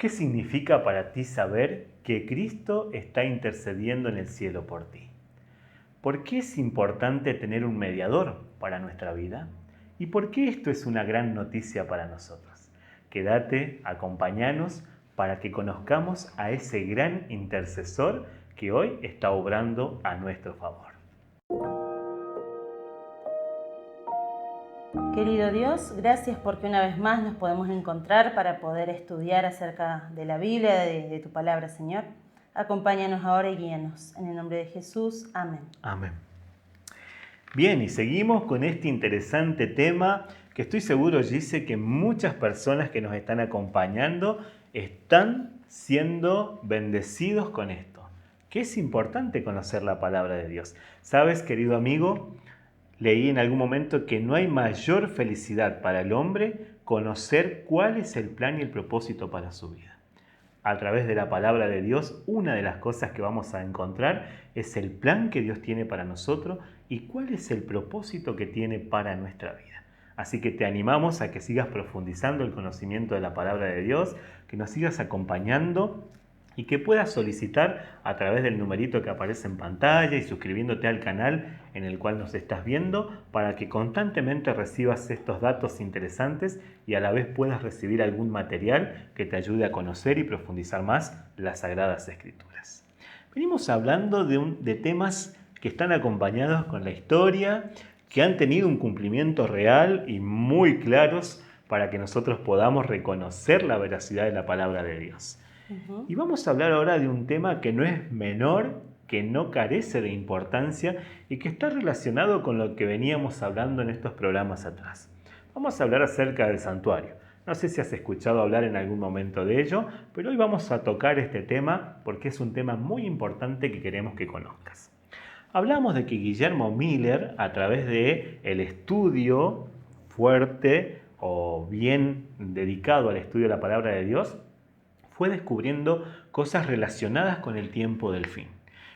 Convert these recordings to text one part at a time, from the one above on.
¿Qué significa para ti saber que Cristo está intercediendo en el cielo por ti? ¿Por qué es importante tener un mediador para nuestra vida? ¿Y por qué esto es una gran noticia para nosotros? Quédate, acompáñanos para que conozcamos a ese gran intercesor que hoy está obrando a nuestro favor. Querido Dios, gracias porque una vez más nos podemos encontrar para poder estudiar acerca de la Biblia, de tu palabra, Señor. Acompáñanos ahora y guíanos. En el nombre de Jesús, amén. Amén. Bien, y seguimos con este interesante tema que estoy seguro, Gise, que muchas personas que nos están acompañando están siendo bendecidos con esto. Que es importante conocer la palabra de Dios. ¿Sabes, querido amigo? Leí en algún momento que no hay mayor felicidad para el hombre conocer cuál es el plan y el propósito para su vida. A través de la palabra de Dios, una de las cosas que vamos a encontrar es el plan que Dios tiene para nosotros y cuál es el propósito que tiene para nuestra vida. Así que te animamos a que sigas profundizando el conocimiento de la palabra de Dios, que nos sigas acompañando y que puedas solicitar a través del numerito que aparece en pantalla y suscribiéndote al canal en el cual nos estás viendo para que constantemente recibas estos datos interesantes y a la vez puedas recibir algún material que te ayude a conocer y profundizar más las Sagradas Escrituras. Venimos hablando de temas que están acompañados con la historia, que han tenido un cumplimiento real y muy claros para que nosotros podamos reconocer la veracidad de la palabra de Dios. Y vamos a hablar ahora de un tema que no es menor, que no carece de importancia y que está relacionado con lo que veníamos hablando en estos programas atrás. Vamos a hablar acerca del santuario. No sé si has escuchado hablar en algún momento de ello, pero hoy vamos a tocar este tema porque es un tema muy importante que queremos que conozcas. Hablamos de que Guillermo Miller, a través de el estudio fuerte o bien dedicado al estudio de la palabra de Dios, fue descubriendo cosas relacionadas con el tiempo del fin.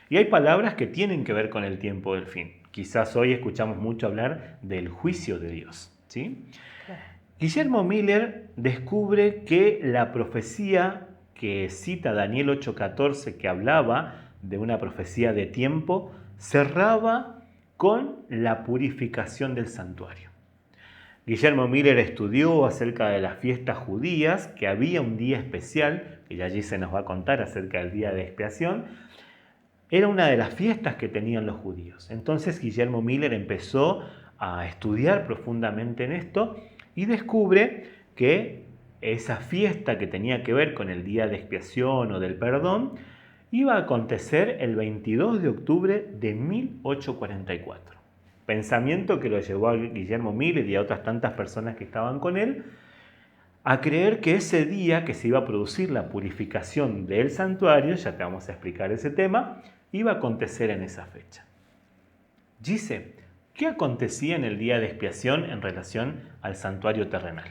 Y hay palabras que tienen que ver con el tiempo del fin. Quizás hoy escuchamos mucho hablar del juicio de Dios, ¿sí? Claro. Guillermo Miller descubre que la profecía que cita Daniel 8:14, que hablaba de una profecía de tiempo, cerraba con la purificación del santuario. Guillermo Miller estudió acerca de las fiestas judías, que había un día especial, que ya allí se nos va a contar acerca del día de expiación. Era una de las fiestas que tenían los judíos. Entonces Guillermo Miller empezó a estudiar profundamente en esto y descubre que esa fiesta que tenía que ver con el día de expiación o del perdón iba a acontecer el 22 de octubre de 1844. Pensamiento que lo llevó a Guillermo Miller y a otras tantas personas que estaban con él a creer que ese día que se iba a producir la purificación del santuario, ya te vamos a explicar ese tema, iba a acontecer en esa fecha. Gise, ¿qué acontecía en el día de expiación en relación al santuario terrenal?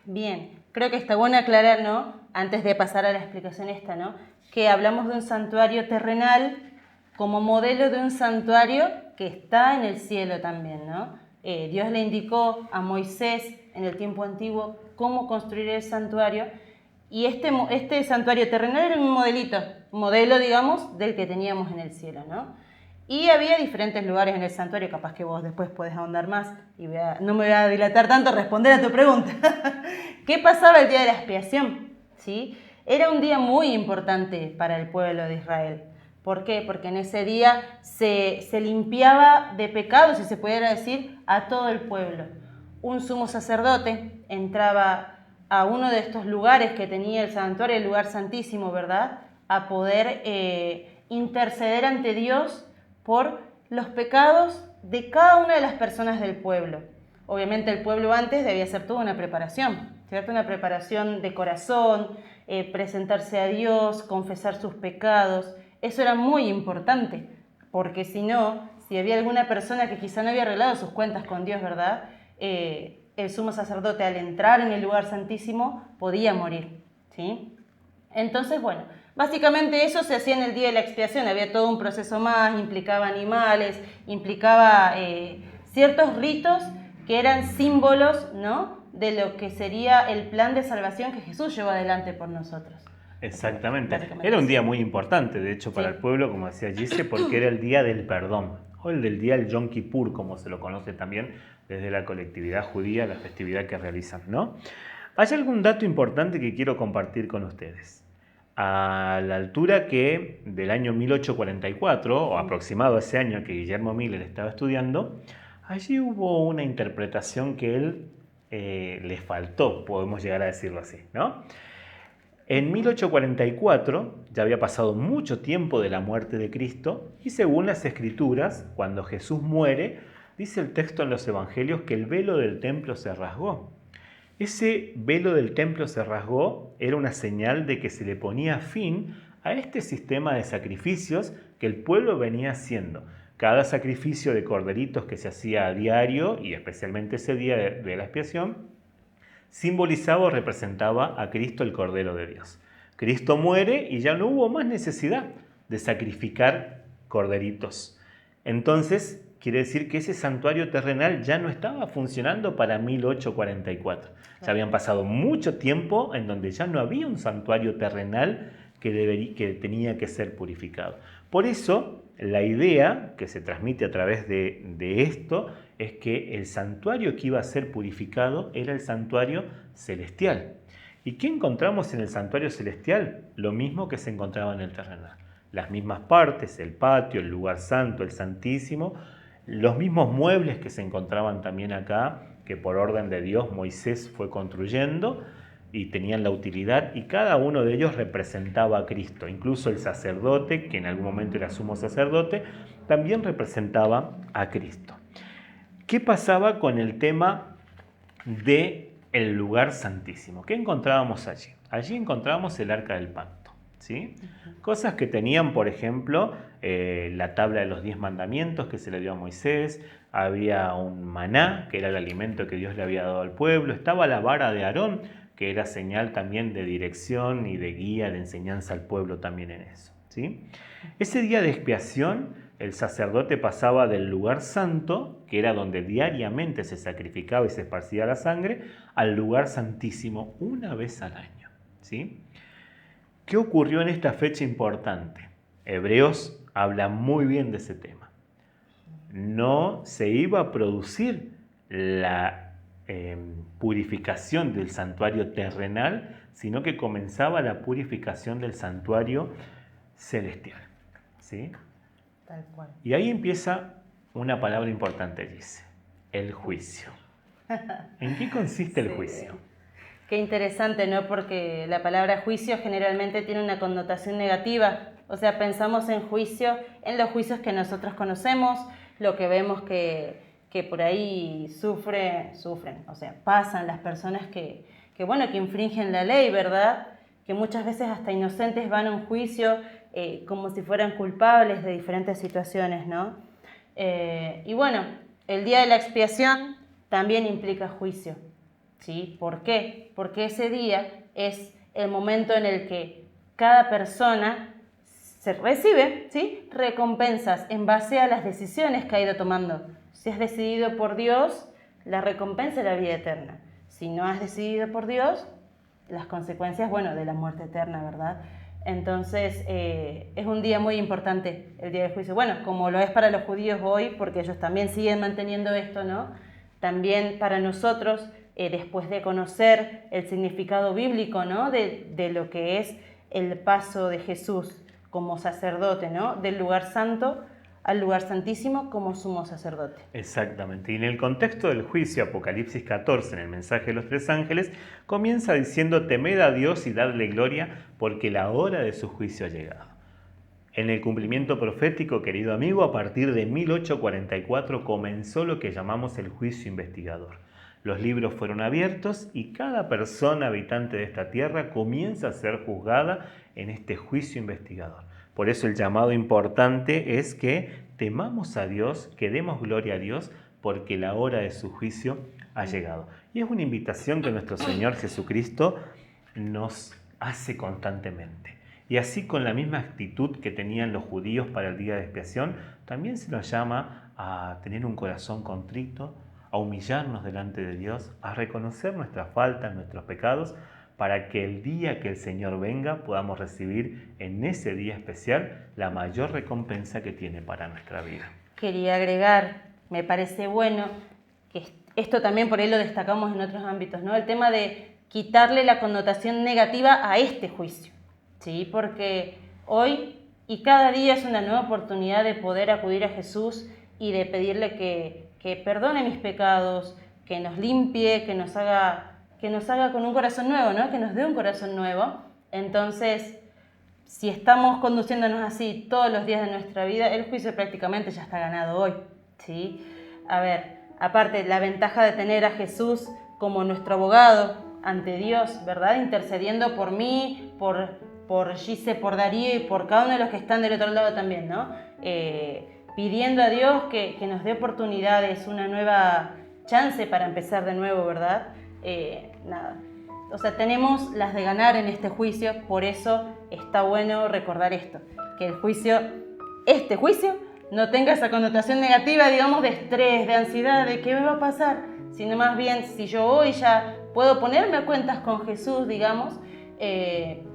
Bien, creo que está bueno aclarar, ¿no? Antes de pasar a la explicación esta, ¿no? Que hablamos de un santuario terrenal como modelo de un santuario que está en el cielo también, ¿no? Dios le indicó a Moisés en el tiempo antiguo cómo construir el santuario y este santuario terrenal era un modelo, digamos, del que teníamos en el cielo, ¿no? Y había diferentes lugares en el santuario, capaz que vos después podés ahondar más y no me voy a dilatar tanto a responder a tu pregunta. ¿Qué pasaba el día de la expiación? ¿Sí? Era un día muy importante para el pueblo de Israel. ¿Por qué? Porque en ese día se limpiaba de pecado, si se pudiera decir, a todo el pueblo. Un sumo sacerdote entraba a uno de estos lugares que tenía el santuario, el lugar santísimo, ¿verdad? A poder interceder ante Dios por los pecados de cada una de las personas del pueblo. Obviamente el pueblo antes debía hacer toda una preparación, ¿cierto? Una preparación de corazón, presentarse a Dios, confesar sus pecados. Eso era muy importante, porque si no, si había alguna persona que quizá no había arreglado sus cuentas con Dios, ¿verdad? El sumo sacerdote al entrar en el lugar santísimo podía morir, ¿sí? Entonces, bueno, básicamente eso se hacía en el día de la expiación, había todo un proceso más, implicaba animales, implicaba ciertos ritos que eran símbolos, ¿no? de lo que sería el plan de salvación que Jesús llevó adelante por nosotros. Exactamente. Era un día muy importante, de hecho, para el pueblo, como decía Gise, porque era el día del perdón, o el del día del Yom Kippur, como se lo conoce también desde la colectividad judía, la festividad que realizan, ¿no? Hay algún dato importante que quiero compartir con ustedes. A la altura que del año 1844, o aproximado a ese año que Guillermo Miller estaba estudiando, allí hubo una interpretación que él le faltó, podemos llegar a decirlo así, ¿no? En 1844 ya había pasado mucho tiempo de la muerte de Cristo y según las Escrituras, cuando Jesús muere, dice el texto en los Evangelios que el velo del templo se rasgó. Ese velo del templo se rasgó era una señal de que se le ponía fin a este sistema de sacrificios que el pueblo venía haciendo. Cada sacrificio de corderitos que se hacía a diario y especialmente ese día de la expiación simbolizaba o representaba a Cristo el Cordero de Dios. Cristo muere y ya no hubo más necesidad de sacrificar corderitos. Entonces, quiere decir que ese santuario terrenal ya no estaba funcionando para 1844. Ya habían pasado mucho tiempo en donde ya no había un santuario terrenal que tenía que ser purificado. Por eso, la idea que se transmite a través de esto es que el santuario que iba a ser purificado era el santuario celestial. ¿Y qué encontramos en el santuario celestial? Lo mismo que se encontraba en el terrenal. Las mismas partes, el patio, el lugar santo, el santísimo, los mismos muebles que se encontraban también acá, que por orden de Dios Moisés fue construyendo y tenían la utilidad, y cada uno de ellos representaba a Cristo. Incluso el sacerdote, que en algún momento era sumo sacerdote, también representaba a Cristo. ¿Qué pasaba con el tema del lugar santísimo? ¿Qué encontrábamos allí? Allí encontrábamos el arca del pacto, ¿sí? Cosas que tenían, por ejemplo, la tabla de los 10 mandamientos que se le dio a Moisés, había un maná, que era el alimento que Dios le había dado al pueblo, estaba la vara de Aarón, que era señal también de dirección y de guía, de enseñanza al pueblo también en eso, ¿sí? Ese día de expiación, el sacerdote pasaba del lugar santo, que era donde diariamente se sacrificaba y se esparcía la sangre, al lugar santísimo una vez al año, ¿sí? ¿Qué ocurrió en esta fecha importante? Hebreos habla muy bien de ese tema. No se iba a producir la purificación del santuario terrenal, sino que comenzaba la purificación del santuario celestial, ¿sí? Tal cual. Y ahí empieza una palabra importante, dice, el juicio. ¿En qué consiste el juicio? Qué interesante, ¿no? Porque la palabra juicio generalmente tiene una connotación negativa. O sea, pensamos en juicio, en los juicios que nosotros conocemos, lo que vemos que por ahí sufren, o sea, pasan las personas que infringen la ley, ¿verdad? Que muchas veces hasta inocentes van a un juicio como si fueran culpables de diferentes situaciones, ¿no? Y bueno, el día de la expiación también implica juicio, ¿sí? ¿Por qué? Porque ese día es el momento en el que cada persona se recibe, ¿sí?, recompensas en base a las decisiones que ha ido tomando. Si has decidido por Dios, la recompensa es la vida eterna. Si no has decidido por Dios, las consecuencias, de la muerte eterna, ¿verdad? Entonces, es un día muy importante, el día del juicio. Bueno, como lo es para los judíos hoy, porque ellos también siguen manteniendo esto, ¿no? También para nosotros, después de conocer el significado bíblico, ¿no?, de lo que es el paso de Jesús como sacerdote, ¿no?, del lugar santo al lugar santísimo como sumo sacerdote. Exactamente. Y en el contexto del juicio, Apocalipsis 14, en el mensaje de los 3 ángeles, comienza diciendo: temed a Dios y dadle gloria, porque la hora de su juicio ha llegado. En el cumplimiento profético, querido amigo, a partir de 1844 comenzó lo que llamamos el juicio investigador. Los libros fueron abiertos y cada persona habitante de esta tierra comienza a ser juzgada en este juicio investigador. Por eso el llamado importante es que temamos a Dios, que demos gloria a Dios, porque la hora de su juicio ha llegado. Y es una invitación que nuestro Señor Jesucristo nos hace constantemente. Y así, con la misma actitud que tenían los judíos para el día de expiación, también se nos llama a tener un corazón contrito, a humillarnos delante de Dios, a reconocer nuestras faltas, nuestros pecados, para que el día que el Señor venga podamos recibir en ese día especial la mayor recompensa que tiene para nuestra vida. Quería agregar, me parece bueno, que esto también por ahí lo destacamos en otros ámbitos, ¿no? El tema de quitarle la connotación negativa a este juicio, ¿sí? Porque hoy y cada día es una nueva oportunidad de poder acudir a Jesús y de pedirle que perdone mis pecados, que nos limpie, que nos haga con un corazón nuevo, ¿no? Que nos dé un corazón nuevo. Entonces, si estamos conduciéndonos así todos los días de nuestra vida, el juicio prácticamente ya está ganado hoy, ¿sí? A ver, aparte, la ventaja de tener a Jesús como nuestro abogado ante Dios, ¿verdad? Intercediendo por mí, por Gise, por Darío y por cada uno de los que están del otro lado también, ¿no? Pidiendo a Dios que nos dé oportunidades, una nueva chance para empezar de nuevo, ¿verdad? Nada. O sea, tenemos las de ganar en este juicio, por eso está bueno recordar esto, que este juicio, no tenga esa connotación negativa, digamos, de estrés, de ansiedad, de qué me va a pasar, sino más bien, si yo hoy ya puedo ponerme a cuentas con Jesús, digamos,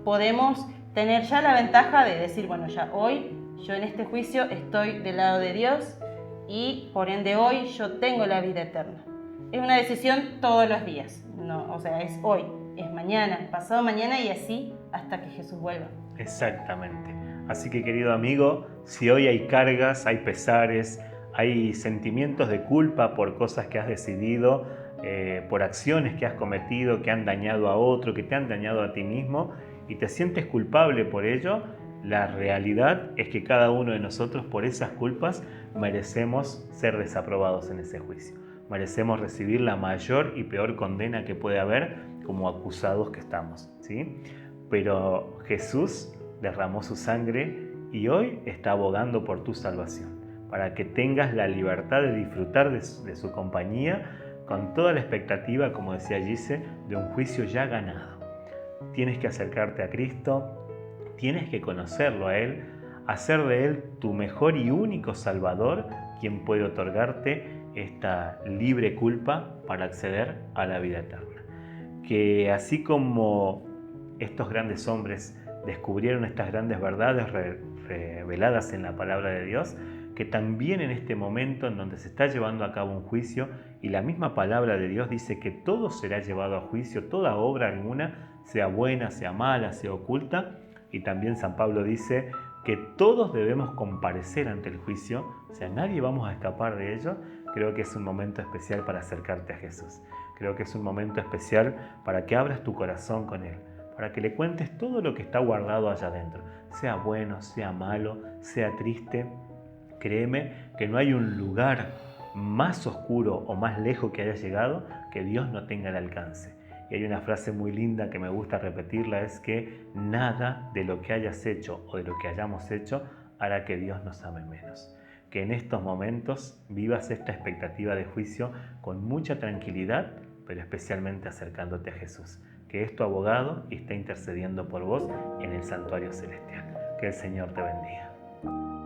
podemos tener ya la ventaja de decir, bueno, ya hoy yo en este juicio estoy del lado de Dios y por ende hoy yo tengo la vida eterna. Es una decisión todos los días, no, o sea, es hoy, es mañana, pasado mañana y así hasta que Jesús vuelva. Exactamente. Así que, querido amigo, si hoy hay cargas, hay pesares, hay sentimientos de culpa por cosas que has decidido, por acciones que has cometido, que han dañado a otro, que te han dañado a ti mismo, y te sientes culpable por ello, la realidad es que cada uno de nosotros por esas culpas merecemos ser desaprobados en ese juicio. Merecemos recibir la mayor y peor condena que puede haber como acusados que estamos, ¿sí? Pero Jesús derramó su sangre y hoy está abogando por tu salvación, para que tengas la libertad de disfrutar de su compañía con toda la expectativa, como decía Gise, de un juicio ya ganado. Tienes que acercarte a Cristo, tienes que conocerlo a Él, hacer de Él tu mejor y único Salvador, quien puede otorgarte esta libre culpa para acceder a la vida eterna. Que así como estos grandes hombres descubrieron estas grandes verdades reveladas en la palabra de Dios, que también en este momento en donde se está llevando a cabo un juicio y la misma palabra de Dios dice que todo será llevado a juicio, toda obra alguna, sea buena, sea mala, sea oculta, y también San Pablo dice que todos debemos comparecer ante el juicio, o sea, nadie vamos a escapar de ello. Creo que es un momento especial para acercarte a Jesús. Creo que es un momento especial para que abras tu corazón con Él, para que le cuentes todo lo que está guardado allá adentro, sea bueno, sea malo, sea triste. Créeme que no hay un lugar más oscuro o más lejos que haya llegado que Dios no tenga el alcance. Y hay una frase muy linda que me gusta repetirla, es que nada de lo que hayas hecho o de lo que hayamos hecho hará que Dios nos ame menos. Que en estos momentos vivas esta expectativa de juicio con mucha tranquilidad, pero especialmente acercándote a Jesús, que es tu abogado y está intercediendo por vos en el santuario celestial. Que el Señor te bendiga.